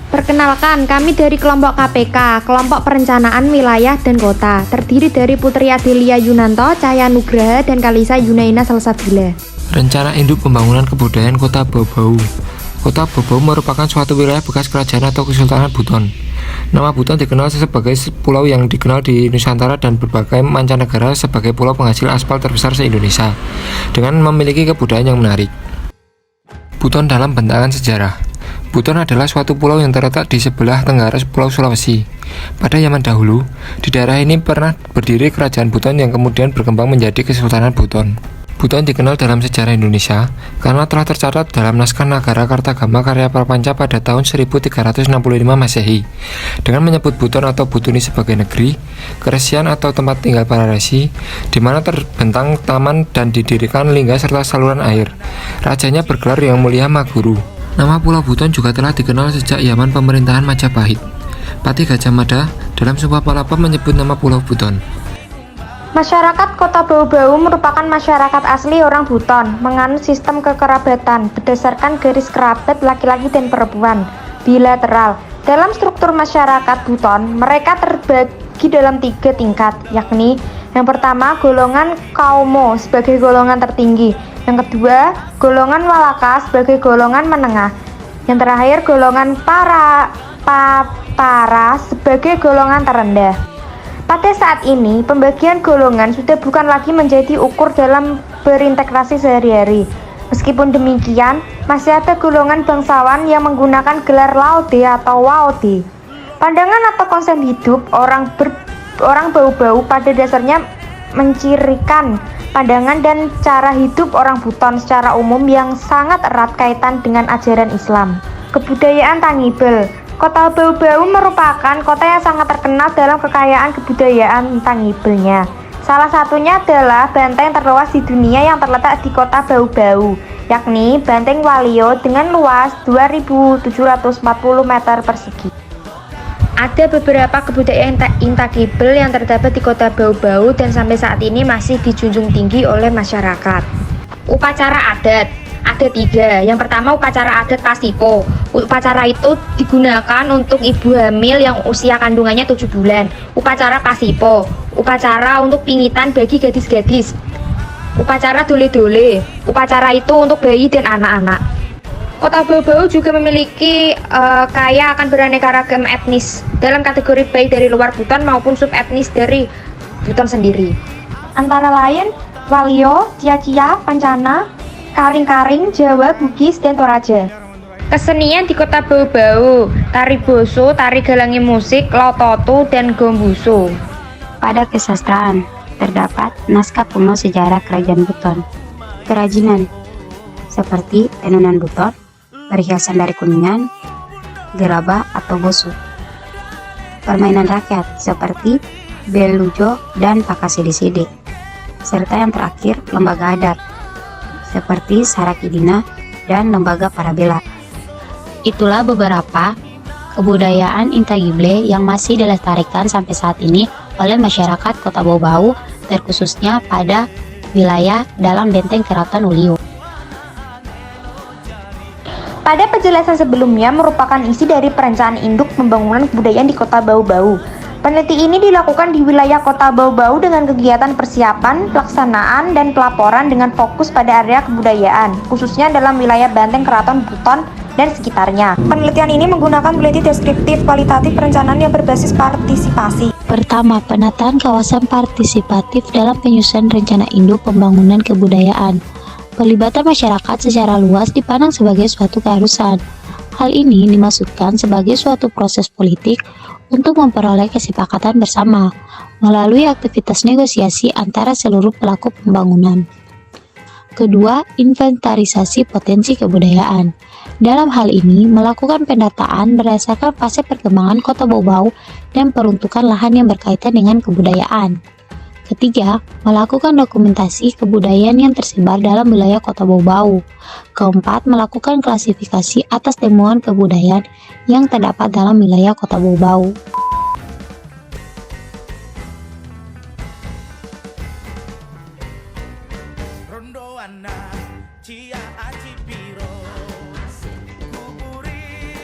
Perkenalkan, kami dari kelompok KPK, Kelompok Perencanaan Wilayah dan Kota, terdiri dari Putri Adelia Yunanto, Cahaya Nugraha, dan Kalisa Yunaina Salsabila. Rencana Induk Pembangunan Kebudayaan Kota Bau-Bau. Kota Bau-Bau merupakan suatu wilayah bekas kerajaan atau Kesultanan Buton. Nama Buton dikenal sebagai pulau yang dikenal di Nusantara dan berbagai mancanegara sebagai pulau penghasil aspal terbesar se-Indonesia, dengan memiliki kebudayaan yang menarik. Buton dalam bentangan sejarah. Buton adalah suatu pulau yang terletak di sebelah tenggara Pulau Sulawesi. Pada zaman dahulu, di daerah ini pernah berdiri kerajaan Buton yang kemudian berkembang menjadi Kesultanan Buton. Buton dikenal dalam sejarah Indonesia karena telah tercatat dalam naskah Nagara Kartagama karya Prapanca pada tahun 1365 Masehi, dengan menyebut Buton atau Butuni sebagai negeri, keresian atau tempat tinggal para resi, di mana terbentang taman dan didirikan lingga serta saluran air. Rajanya bergelar Yang Mulia Maguru. Nama Pulau Buton juga telah dikenal sejak zaman pemerintahan Majapahit. Patih Gajah Mada dalam sebuah palapa menyebut nama Pulau Buton. Masyarakat Kota Bau-Bau merupakan masyarakat asli orang Buton, menganut sistem kekerabatan berdasarkan garis kerabat laki-laki dan perempuan, bilateral. Dalam struktur masyarakat Buton, mereka terbagi dalam 3 tingkat, yakni yang pertama golongan Kaumo sebagai golongan tertinggi, yang kedua golongan Walaka sebagai golongan menengah, yang terakhir golongan Para sebagai golongan terendah. Pada saat ini, pembagian golongan sudah bukan lagi menjadi ukur dalam berintegrasi sehari-hari. Meskipun demikian, masih ada golongan bangsawan yang menggunakan gelar Laude atau Waude. Pandangan atau konsep hidup orang Bau-Bau pada dasarnya mencirikan pandangan dan cara hidup orang Buton secara umum yang sangat erat kaitan dengan ajaran Islam. Kebudayaan Tangibel. Kota Bau-Bau merupakan kota yang sangat terkenal dalam kekayaan kebudayaan tangibelnya. Salah satunya adalah benteng terluas di dunia yang terletak di Kota Bau-Bau, yakni Benteng Walio dengan luas 2.740 meter persegi. Ada beberapa kebudayaan intangibel yang terdapat di Kota Bau-Bau dan sampai saat ini masih dijunjung tinggi oleh masyarakat. Upacara adat. Ada 3. Yang pertama upacara adat Kasipo. Upacara itu digunakan untuk ibu hamil yang usia kandungannya 7 bulan. Upacara Kasipo. Upacara untuk pingitan bagi gadis-gadis. Upacara dole-dole. Upacara itu untuk bayi dan anak-anak. Kota Bau-Bau juga memiliki kaya akan beraneka ragam etnis dalam kategori baik dari luar Buton maupun subetnis dari Buton sendiri. Antara lain Walio, Cia-Cia, Pancana, Karing-Karing, Jawa, Bugis, dan Toraja. Kesenian di Kota Bau-Bau, tari boso, tari galangi musik, lautotu, dan gombuso. Pada kesastraan, terdapat naskah kuno sejarah Kerajaan Buton. Kerajinan, seperti tenunan Buton, perhiasan dari kuningan, gerabah atau bosu. Permainan rakyat, seperti belujo dan pakasidi-sidi. Serta yang terakhir, lembaga adat, seperti Sarakidina dan lembaga Parabela. Itulah beberapa kebudayaan intangible yang masih dilestarikan sampai saat ini oleh masyarakat Kota Bau-Bau, terkhususnya pada wilayah dalam Benteng Keraton Ulio. Pada penjelasan sebelumnya merupakan isi dari perencanaan induk pembangunan kebudayaan di Kota Bau-Bau. Peneliti ini dilakukan di wilayah Kota Bau-Bau dengan kegiatan persiapan, pelaksanaan, dan pelaporan dengan fokus pada area kebudayaan, khususnya dalam wilayah Benteng Keraton Buton dan sekitarnya. Penelitian ini menggunakan peneliti deskriptif kualitatif perencanaan yang berbasis partisipasi. Pertama, penataan kawasan partisipatif dalam penyusunan rencana induk pembangunan kebudayaan. Pelibatan masyarakat secara luas dipandang sebagai suatu keharusan. Hal ini dimaksudkan sebagai suatu proses politik untuk memperoleh kesepakatan bersama melalui aktivitas negosiasi antara seluruh pelaku pembangunan. Kedua, inventarisasi potensi kebudayaan. Dalam hal ini, melakukan pendataan berdasarkan fase perkembangan Kota Bau-Bau dan peruntukan lahan yang berkaitan dengan kebudayaan. Ketiga, melakukan dokumentasi kebudayaan yang tersebar dalam wilayah Kota Bau-Bau. Keempat, melakukan klasifikasi atas temuan kebudayaan yang terdapat dalam wilayah Kota Bau-Bau.